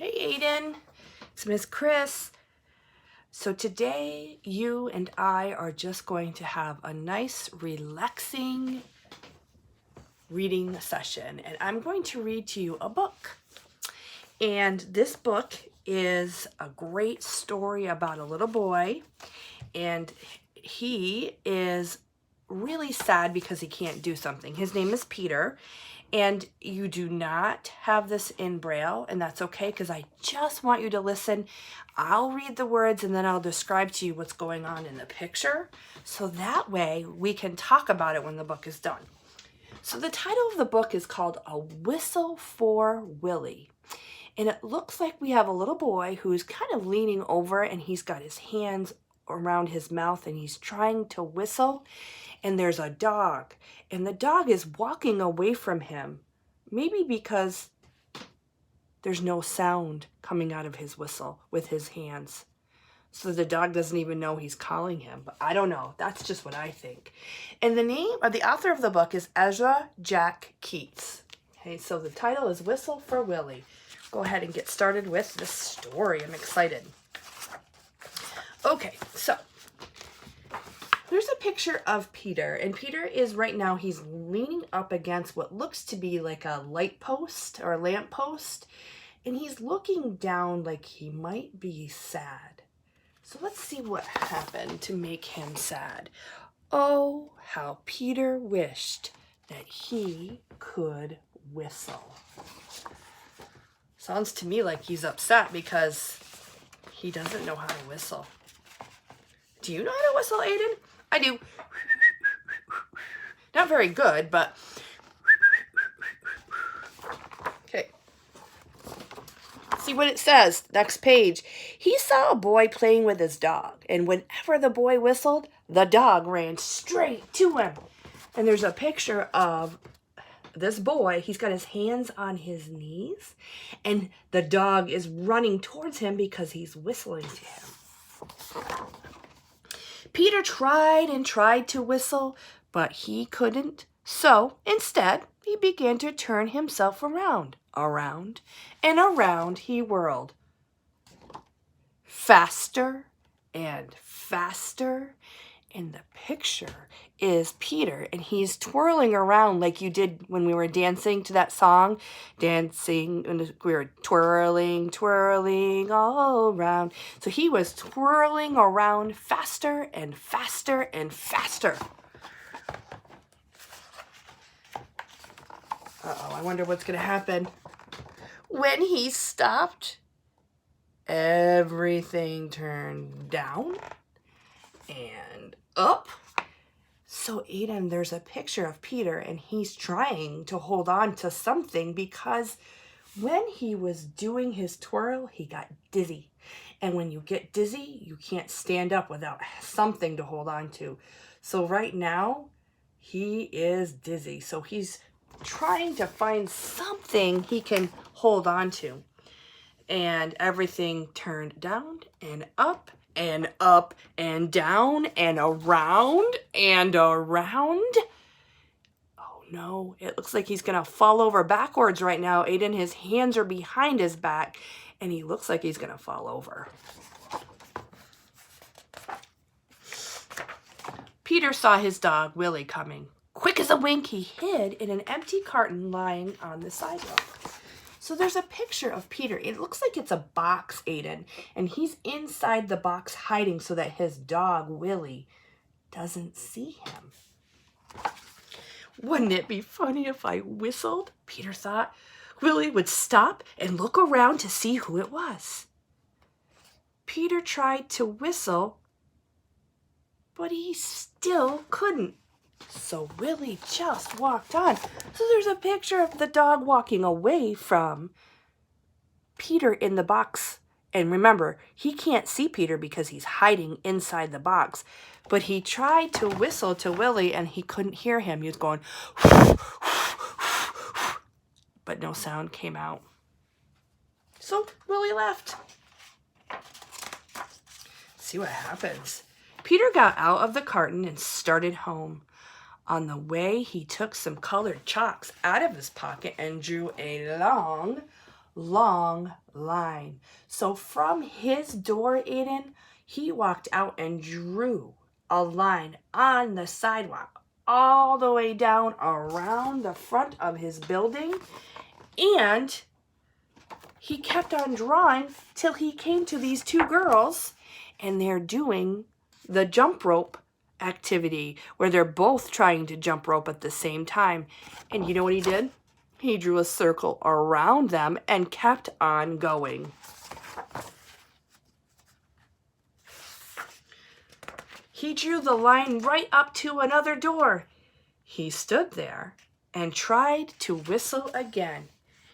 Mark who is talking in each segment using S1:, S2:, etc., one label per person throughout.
S1: Hey Aiden, it's Miss Chris. So today you and I are just going to have a nice relaxing reading session, and I'm going to read to you a book. And this book is a great story about a little boy, and he is really sad because he can't do something. His name is Peter, and you do not have this in Braille, and that's okay because I just want you to listen. I'll read the words and then I'll describe to you what's going on in the picture, so that way we can talk about it when the book is done. So the title of the book is called A Whistle for Willie. And it looks like we have a little boy who's kind of leaning over, and he's got his hands around his mouth and he's trying to whistle. And there's a dog, and the dog is walking away from him, maybe because there's no sound coming out of his whistle with his hands. So the dog doesn't even know he's calling him, but I don't know. That's just what I think. And the name or the author of the book is Ezra Jack Keats. Okay, so the title is Whistle for Willie. Go ahead and get started with the story. I'm excited. Okay, so there's a picture of Peter, and Peter is right now, he's leaning up against what looks to be like a light post or a lamp post, and he's looking down like he might be sad. So let's see what happened to make him sad. Oh, how Peter wished that he could whistle. Sounds to me like he's upset because he doesn't know how to whistle. Do you know how to whistle, Aiden? I do. Not very good, but okay. See what it says. Next page. He saw a boy playing with his dog, and whenever the boy whistled, the dog ran straight to him. And there's a picture of this boy. He's got his hands on his knees, and the dog is running towards him because he's whistling to him. Peter tried and tried to whistle, but he couldn't. So instead, he began to turn himself around and around he whirled. Faster and faster. And the picture is Peter, and he's twirling around like you did when we were dancing to that song. Dancing, and we were twirling, twirling all around. So he was twirling around faster and faster and faster. Uh-oh, I wonder what's going to happen. When he stopped, everything turned down and up. So Aiden, there's a picture of Peter, and he's trying to hold on to something because when he was doing his twirl, he got dizzy. And when you get dizzy, you can't stand up without something to hold on to. So right now, he is dizzy. So he's trying to find something he can hold on to. And everything turned down and up and up and down and around and around. Oh no, it looks like he's gonna fall over backwards right now. Aiden, his hands are behind his back, and he looks like he's gonna fall over. Peter saw his dog, Willie, coming. Quick as a wink, he hid in an empty carton lying on the sidewalk. So there's a picture of Peter. It looks like it's a box, Aiden, and he's inside the box hiding so that his dog, Willie, doesn't see him. Wouldn't it be funny if I whistled? Peter thought. Willie would stop and look around to see who it was. Peter tried to whistle, but he still couldn't. So Willie just walked on. So there's a picture of the dog walking away from Peter in the box. And remember, he can't see Peter because he's hiding inside the box. But he tried to whistle to Willie, and he couldn't hear him. He was going, but no sound came out. So Willie left. See what happens. Peter got out of the carton and started home. On the way, he took some colored chalks out of his pocket and drew a long long line. So from his door, Aiden, he walked out and drew a line on the sidewalk all the way down around the front of his building, and he kept on drawing till he came to these two girls, and they're doing the jump rope activity where they're both trying to jump rope at the same time. And you know what he did? He drew a circle around them and kept on going. He drew the line right up to another door. He stood there and tried to whistle again.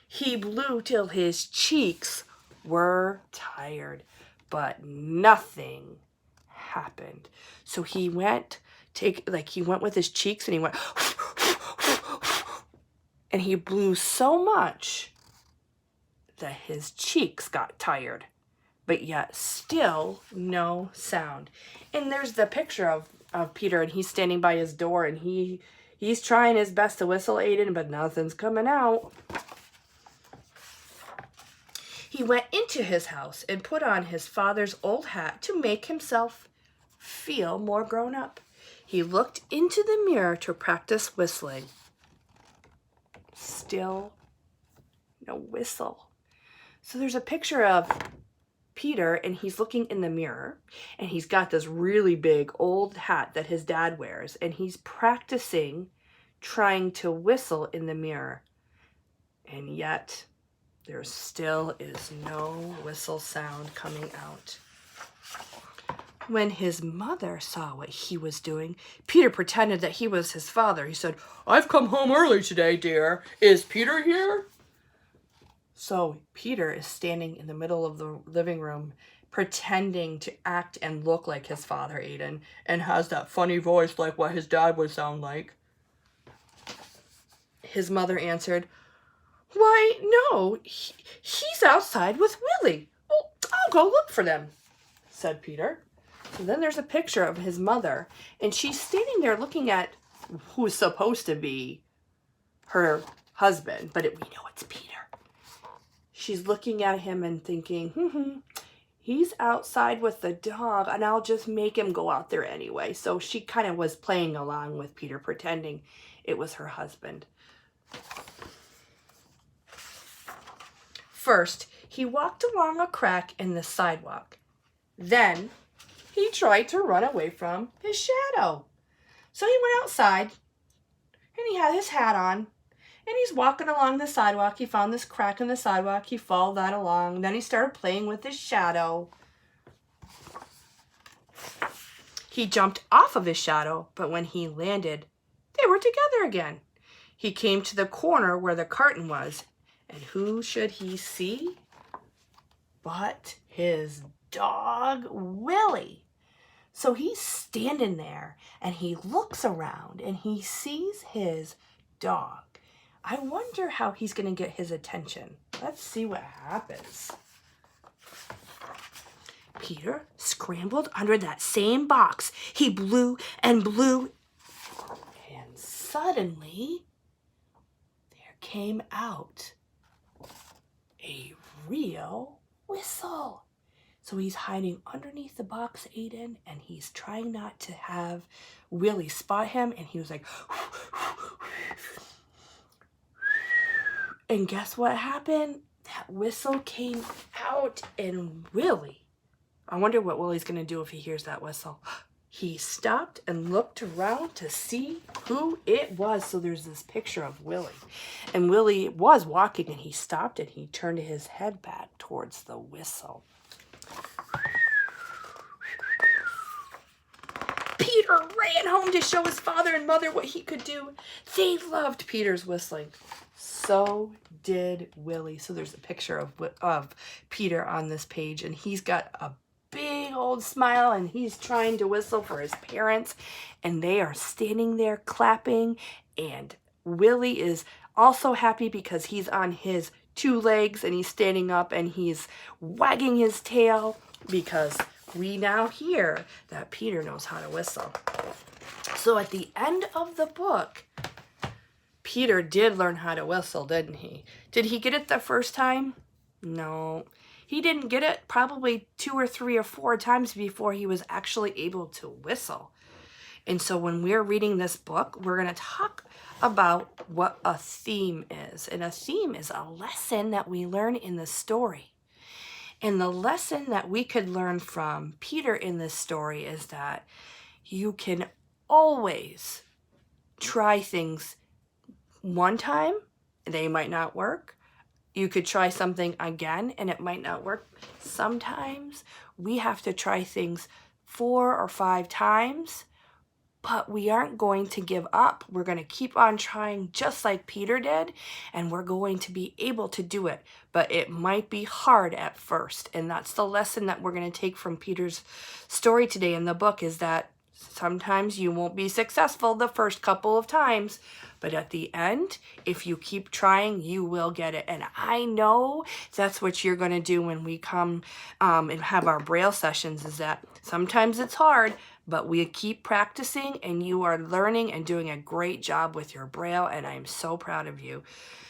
S1: He blew till his cheeks were tired, but nothing happened. So he went with his cheeks and he went and he blew so much that his cheeks got tired, but yet still no sound. And there's the picture of Peter, and he's standing by his door, and he's trying his best to whistle, Aiden, but nothing's coming out. He went into his house and put on his father's old hat to make himself feel more grown up. He looked into the mirror to practice whistling. Still no whistle. So there's a picture of Peter, and he's looking in the mirror, and he's got this really big old hat that his dad wears, and he's practicing trying to whistle in the mirror. And yet there still is no whistle sound coming out. When his mother saw what he was doing, Peter pretended that he was his father. He said, "I've come home early today, dear. Is Peter here?" So Peter is standing in the middle of the living room, pretending to act and look like his father, Aiden, and has that funny voice like what his dad would sound like. His mother answered, "Why, no, he's outside with Willie. Well, I'll go look for them," said Peter. And then there's a picture of his mother, and she's standing there looking at who's supposed to be her husband, but we know it's Peter. She's looking at him and thinking, he's outside with the dog, and I'll just make him go out there anyway. So she kind of was playing along with Peter, pretending it was her husband. First, he walked along a crack in the sidewalk. Then he tried to run away from his shadow. So he went outside, and he had his hat on, and he's walking along the sidewalk. He found this crack in the sidewalk. He followed that along. Then he started playing with his shadow. He jumped off of his shadow, but when he landed, they were together again. He came to the corner where the carton was, and who should he see but his dog, Willie. So he's standing there, and he looks around, and he sees his dog. I wonder how he's going to get his attention. Let's see what happens. Peter scrambled under that same box. He blew and blew, and suddenly there came out a real whistle. So he's hiding underneath the box, Aiden, and he's trying not to have Willie spot him, and he was like, and guess what happened? That whistle came out, and Willie, I wonder what Willie's going to do if he hears that whistle. He stopped and looked around to see who it was. So there's this picture of Willie. And Willie was walking, and he stopped, and he turned his head back towards the whistle. Peter ran home to show his father and mother what he could do. They loved Peter's whistling. So did Willie. So there's a picture of Peter on this page, and he's got a big old smile, and he's trying to whistle for his parents, and they are standing there clapping, and Willie is also happy because he's on his two legs, and he's standing up, and he's wagging his tail because we now hear that Peter knows how to whistle. So at the end of the book, Peter did learn how to whistle, didn't he? Did he get it the first time? No, he didn't get it probably 2 or 3 or 4 times before he was actually able to whistle. And so when we're reading this book, we're going to talk about what a theme is. And a theme is a lesson that we learn in the story. And the lesson that we could learn from Peter in this story is that you can always try things one time, they might not work. You could try something again and it might not work. Sometimes we have to try things 4 or 5 times, but we aren't going to give up. We're going to keep on trying just like Peter did, and we're going to be able to do it. But it might be hard at first, and that's the lesson that we're going to take from Peter's story today in the book, is that sometimes you won't be successful the first couple of times, but at the end, if you keep trying, you will get it. And I know that's what you're going to do when we come and have our Braille sessions, is that sometimes it's hard, but we keep practicing, and you are learning and doing a great job with your Braille, and I'm so proud of you.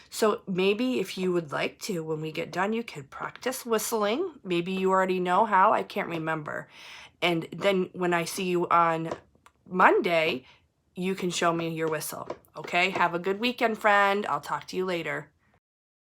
S1: So maybe if you would like to, when we get done, you could practice whistling. Maybe you already know how. I can't remember. And then when I see you on Monday, you can show me your whistle. Okay? Have a good weekend, friend. I'll talk to you later.